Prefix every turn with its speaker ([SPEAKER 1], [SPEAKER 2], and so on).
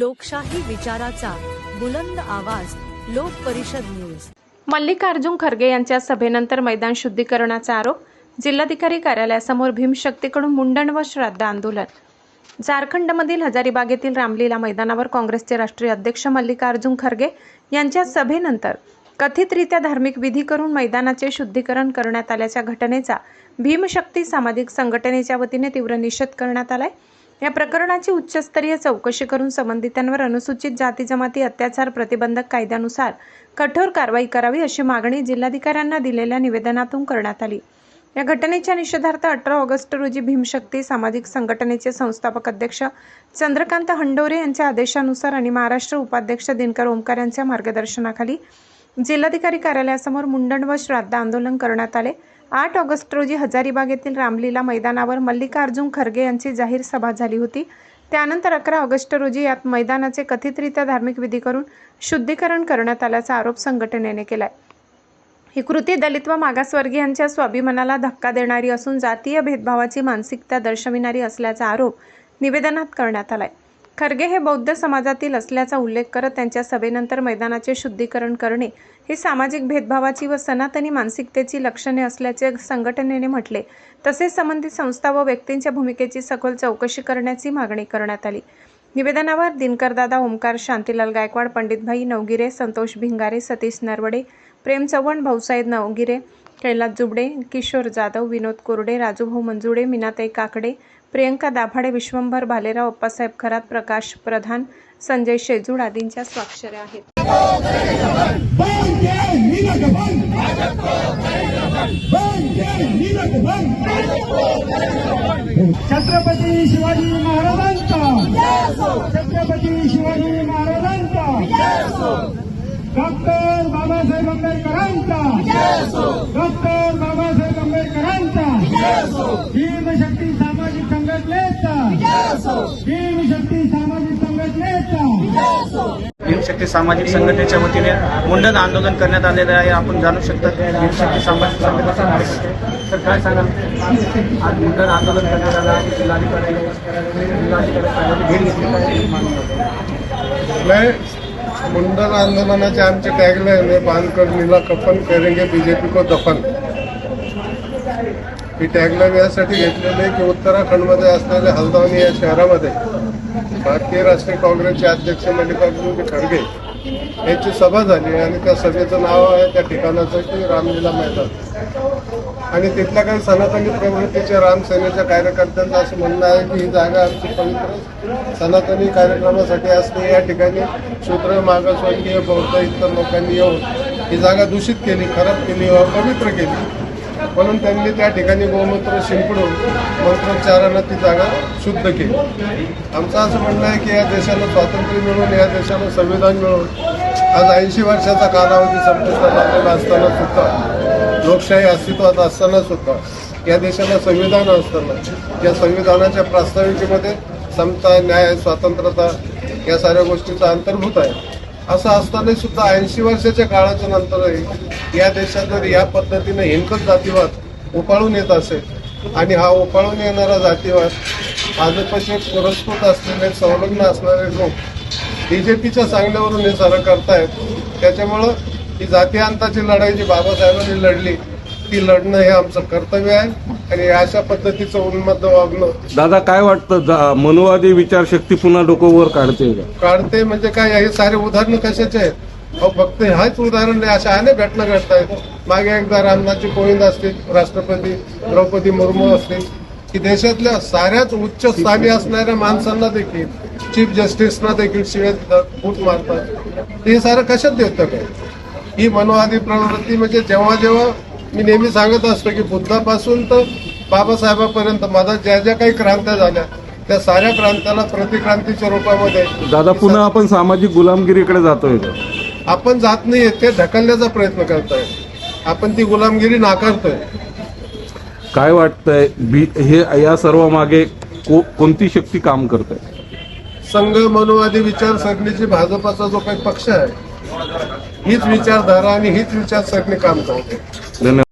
[SPEAKER 1] लोकशाही विचाराचा बुलंद आवाज, लोक परिषद न्यूज।
[SPEAKER 2] मल्लिकार्जुन खरगे यांच्या सभेनंतर मैदान शुद्धीकरणाचा आरोप, जिल्हाधिकारी कार्यालयासमोर भीमशक्तीकडून मुंडन व श्राद्ध आंदोलन। झारखंडमधील हजारीबाग येथील रामलीला मैदानावर काँग्रेसचे राष्ट्रीय अध्यक्ष मल्लिकार्जुन खरगे यांच्या सभेनंतर कथितरित्या धार्मिक विधी करून मैदानाचे शुद्धीकरण करण्यात आल्याच्या घटनेचा भीमशक्ती सामाजिक संघटनेच्या वतीने तीव्र निषेध करण्यात आलाय। या प्रकरणाची उच्चस्तरीय चौकशी करून संबंधितांवर अनुसूचित जाती जमाती अत्याचार प्रतिबंधक कायद्यानुसार कठोर कारवाई करावी अशी मागणी जिल्हाधिकाऱ्यांना दिलेल्या निवेदनातून करण्यात आली। या घटनेच्या निषेधार्थ 18 ऑगस्ट रोजी भीमशक्ती सामाजिक संघटनेचे संस्थापक अध्यक्ष चंद्रकांत हंडोरे यांच्या आदेशानुसार आणि महाराष्ट्र उपाध्यक्ष दिनकर ओमकार यांच्या मार्गदर्शनाखाली जिल्हाधिकारी कार्यालयासमोर मुंडन व श्राद्ध आंदोलन करण्यात आले। 8 ऑगस्ट रोजी हजारीबाग येथील रामलीला मैदानावर मल्लिकार्जुन खरगे यांची जाहीर सभा झाली होती। त्यानंतर 11 ऑगस्ट रोजी यात मैदानाचे कथितरित्या धार्मिक विधी करून शुद्धीकरण करण्यात आल्याचा आरोप संघटनेने केलाय। ही कृती दलित व मागासवर्गीयांच्या स्वाभिमानाला धक्का देणारी असून जातीय भेदभावाची मानसिकता दर्शविणारी असल्याचा आरोप निवेदनात करण्यात आलाय। खरगे हे बौद्ध समाजातील असल्याचा उल्लेख करत त्यांच्या सभेनंतर मैदानाचे शुद्धीकरण करणे ही सामाजिक भेदभावाची व सनातनी मानसिकतेची लक्षणे असल्याचे संघटनेने म्हटले। तसेच संबंधित संस्था व व्यक्तींच्या भूमिकेची सखोल चौकशी करण्याची मागणी करण्यात आली। निवेदनावर दिनकरदादा ओमकार, शांतीलाल गायकवाड, पंडितभाई नवगिरे, संतोष भिंगारे, सतीश नरवडे, प्रेम चव्हाण, भाऊसाहेब नवगिरे, कैलास जुबडे, किशोर जाधव, विनोद कोरडे, राजूभाऊ मंजुडे, मीनाताई काकडे, प्रियंका दाभाडे, विश्वंभर भालेराव, अप्पासाहेब खरात, प्रकाश प्रधान, संजय शेजूड आदींच्या स्वाक्षऱ्या आहेत।
[SPEAKER 3] छत्रपती शिवाजी महाराजांचा, छत्रपती शिवाजी महाराजांचा, डॉक्टर बाबासाहेब आंबेडकरांचा, डॉक्टर बाबासाहेब आंबेडकरांचा, भीमशक्ती सामाजिक संघटनेचा, भीमशक्ती सामाजिक संघटनेचा,
[SPEAKER 4] भीमशक्ती सामाजिक संघटनेच्या वतीने मुंडन आंदोलन करण्यात आलेले आहे। आपण जाणू शकता भीमशक्ती सामाजिक संघटनेचा तर काय सांगाल? आज मुंडन आंदोलन करण्यात आलं आहे। जिल्हाधिकारी भेट घेतली।
[SPEAKER 5] मुंडन आंदोलनाचे आमचे टॅगलाईन आहे, बांधकर नीला कफन करेंगे बीजेपी को दफन। ही टॅगलाईन यासाठी घेतलेली आहे की उत्तराखंडमध्ये असलेल्या हल्द्वानी या शहरामध्ये भारतीय राष्ट्रीय काँग्रेसचे अध्यक्ष मल्लिकार्जुन खरगे यांची सभा झाली आणि त्या सभेचं नाव आहे त्या ठिकाणाचं की रामलीला मैदान। आणि तिथल्या काही सनातनी प्रवृत्तीच्या रामसेनेच्या कार्यकर्त्यांचं असं म्हणणं आहे की ही जागा आमची पवित्र सनातनी कार्यक्रमासाठी असते। या ठिकाणी शूद्र, मागासवर्गीय, बौद्ध इतर लोकांनी येऊन ही जागा दूषित केली, खराब केली, अपवित्र केली। म्हणून त्यांनी त्या ठिकाणी गोमूत्र शिंपडून मंत्रोच्चारानं ती जागा शुद्ध केली। आमचं असं म्हणणं आहे की या देशाला स्वातंत्र्य मिळून, या देशाला संविधान मिळून आज 80 वर्षाचा कालावधी संपुष्टात आलेला असताना सुद्धा, लोकशाही अस्तित्वात असताना सुद्धा, या देशाला संविधान असताना या संविधानाच्या प्रास्ताविकेमध्ये समता, न्याय, स्वातंत्र्यता या साऱ्या गोष्टीचा अंतर्भूत आहे। असं असताना सुद्धा 80 वर्षाच्या काळाच्या नंतरही या देशात जर या पद्धतीने हिंसक जातीवाद उफाळून येत असेल आणि हा उफाळून येणारा जातीवाद भाजपचे पुरस्कृत असलेले, संलग्न असणारे लोक बीजेपीच्या सांगण्यावरून हे सारं करतायत। त्याच्यामुळं ही जातीयांताची लढाई जी बाबासाहेबांनी लढली ती लढणं हे आमचं कर्तव्य आहे आणि अशा पद्धतीचं उन्मत्त वागणं।
[SPEAKER 6] दादा काय वाटतं, मनुवादी विचारशक्ती पुन्हा डोकं वर काढते
[SPEAKER 5] म्हणजे काय? हे सारे उदाहरणं कशाचे आहेत? फक्त हाच उदाहरण नाही, अशा अनेक घटना घडतायत। मागे एकदा रामनाथजी कोविंद असतील, राष्ट्रपती द्रौपदी मुर्मू असतील, की देशातल्या साऱ्याच उच्च स्थानी असणाऱ्या माणसांना देखील, चीफ जस्टिसना देखील शिव्या फूट मारतात। हे सारं कशात देतं काय? ही मनोवादी प्रवृत्ती म्हणजे जेव्हा मी नेहमी सांगत असतो की बुद्धापासून तर बाबासाहेबांपर्यंत माझ्या ज्या काही क्रांत्या झाल्या त्या साऱ्या क्रांत्याला प्रतिक्रांतीच्या रूपामध्ये
[SPEAKER 6] दादा पुन्हा आपण सामाजिक गुलामगिरीकडे जातोय।
[SPEAKER 5] आपण जात नाही, ते ढकलण्याचा प्रयत्न करतोय, आपण ती गुलामगिरी नाकारतोय।
[SPEAKER 6] काय वाटतंय हे या सर्व मागे कोणती शक्ती काम करते?
[SPEAKER 5] संघ मनोवादी विचारसरणीची भाजपाचा जो काही पक्ष आहे हीच विचारधारा आणि हीच विचारसरणी काम करते।
[SPEAKER 6] धन्यवाद।